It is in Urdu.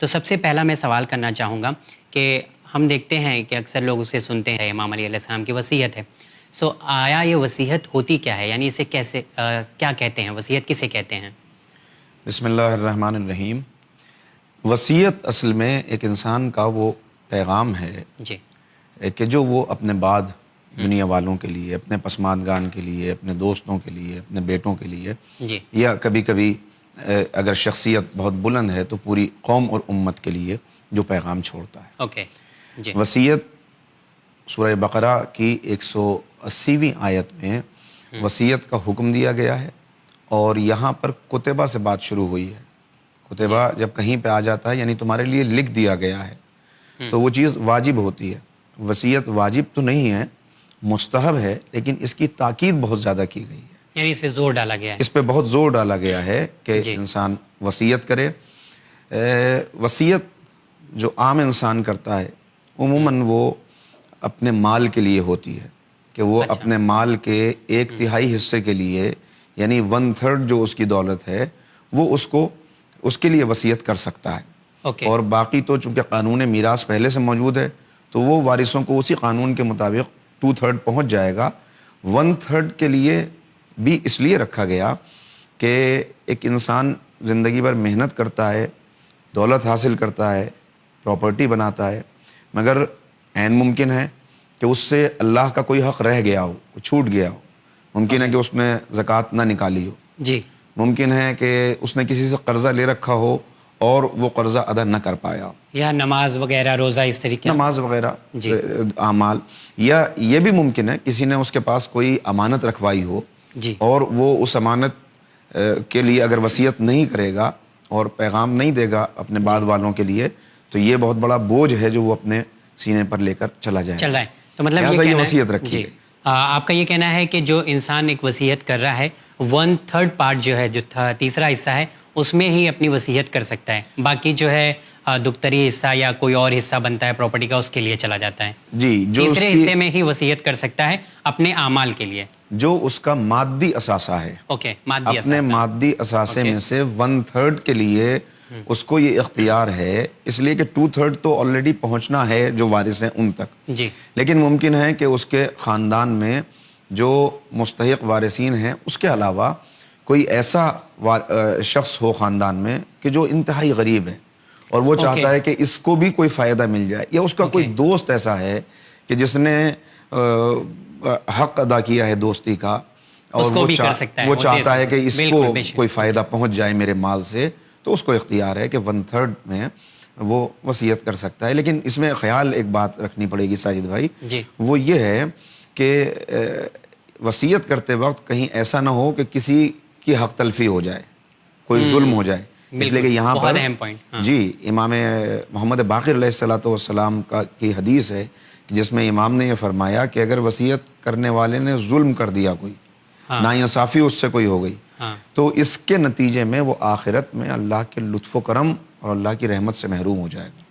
تو سب سے پہلا میں سوال کرنا چاہوں گا کہ ہم دیکھتے ہیں کہ اکثر لوگ اسے سنتے ہیں امام علیہ السلام کی وصیت ہے. سو آیا یہ وصیت ہوتی کیا ہے؟ یعنی اسے کیسے کیا کہتے ہیں؟ وصیت کسے کہتے ہیں؟ بسم اللہ الرحمن الرحیم. وصیت اصل میں ایک انسان کا وہ پیغام ہے جی کہ جو وہ اپنے بعد دنیا والوں کے لیے، اپنے پسماندگان کے لیے، اپنے دوستوں کے لیے، اپنے بیٹوں کے لیے، جی یا کبھی کبھی اگر شخصیت بہت بلند ہے تو پوری قوم اور امت کے لیے جو پیغام چھوڑتا ہے. اوکے. جی وصیت سورہ بقرہ کی 180ویں آیت میں وصیت کا حکم دیا گیا ہے، اور یہاں پر کتبہ سے بات شروع ہوئی ہے. کتبہ جب کہیں پہ آ جاتا ہے یعنی تمہارے لیے لکھ دیا گیا ہے تو وہ چیز واجب ہوتی ہے. وصیت واجب تو نہیں ہے، مستحب ہے، لیکن اس کی تاکید بہت زیادہ کی گئی ہے. یعنی اس پہ زور ڈالا گیا ہے. اس پہ بہت زور ڈالا گیا ہے کہ انسان وصیت کرے. وصیت جو عام انسان کرتا ہے عموماً وہ اپنے مال کے لیے ہوتی ہے، کہ وہ اپنے مال کے 1/3 حصے کے لیے، یعنی 1/3 جو اس کی دولت ہے وہ اس کے لیے وصیت کر سکتا ہے. اور باقی تو چونکہ قانون میراث پہلے سے موجود ہے تو وہ وارثوں کو اسی قانون کے مطابق 2/3 پہنچ جائے گا. 1/3 کے لیے بھی اس لیے رکھا گیا کہ ایک انسان زندگی بھر محنت کرتا ہے، دولت حاصل کرتا ہے، پراپرٹی بناتا ہے، مگر عین ممکن ہے کہ اس سے اللہ کا کوئی حق رہ گیا ہو، چھوٹ گیا ہو. ممکن ہے کہ اس نے زکوٰۃ نہ نکالی ہو. جی ممکن ہے کہ اس نے کسی سے قرضہ لے رکھا ہو اور وہ قرضہ ادا نہ کر پایا ہو، یا نماز وغیرہ، روزہ، اس طریقے نماز وغیرہ اعمال. یا یہ بھی ممکن ہے کسی نے اس کے پاس کوئی امانت رکھوائی ہو جی اور وہ اس امانت کے لیے اگر وصیت نہیں کرے گا اور پیغام نہیں دے گا اپنے بعد والوں کے لیے تو یہ بہت بڑا بوجھ ہے جو وہ اپنے سینے پر لے کر چلا جائے. تو مطلب یہ وصیت رکھی گئی. آپ کا یہ کہنا ہے کہ جو انسان ایک وصیت کر رہا ہے 1/3 پارٹ جو ہے، جو تیسرا حصہ ہے، اس میں ہی اپنی وصیت کر سکتا ہے. باقی جو ہے دختری حصہ یا کوئی اور حصہ بنتا ہے پراپرٹی کا، اس کے لیے چلا جاتا ہے. جی جو تیسرے حصے میں ہی وصیت کر سکتا ہے اپنے اعمال کے لیے، جو اس کا مادی اثاثہ ہے. اپنے مادی اثاثے میں سے 1/3 کے لیے اس کو یہ اختیار ہے، اس لیے کہ 2/3 تو آلریڈی پہنچنا ہے جو وارث ہیں ان تک. لیکن ممکن ہے کہ اس کے خاندان میں جو مستحق وارثین ہیں اس کے علاوہ کوئی ایسا شخص ہو خاندان میں کہ جو انتہائی غریب ہے اور وہ چاہتا ہے کہ اس کو بھی کوئی فائدہ مل جائے، یا اس کا کوئی دوست ایسا ہے کہ جس نے حق ادا کیا ہے دوستی کا اور وہ چاہتا ہے کہ اس کو کوئی فائدہ پہنچ جائے میرے مال سے، تو اس کو اختیار ہے کہ 1/3 میں وہ وصیت کر سکتا ہے. لیکن اس میں خیال ایک بات رکھنی پڑے گی ساجد بھائی، وہ یہ ہے کہ وصیت کرتے وقت کہیں ایسا نہ ہو کہ کسی کی حق تلفی ہو جائے، کوئی ظلم ہو جائے. اس لیے کہ یہاں پر امام محمد باقر علیہ السلام کی حدیث ہے جس میں امام نے یہ فرمایا کہ اگر وصیت کرنے والے نے ظلم کر دیا، کوئی ناانصافی اس سے کوئی ہو گئی، تو اس کے نتیجے میں وہ آخرت میں اللہ کے لطف و کرم اور اللہ کی رحمت سے محروم ہو جائے گا.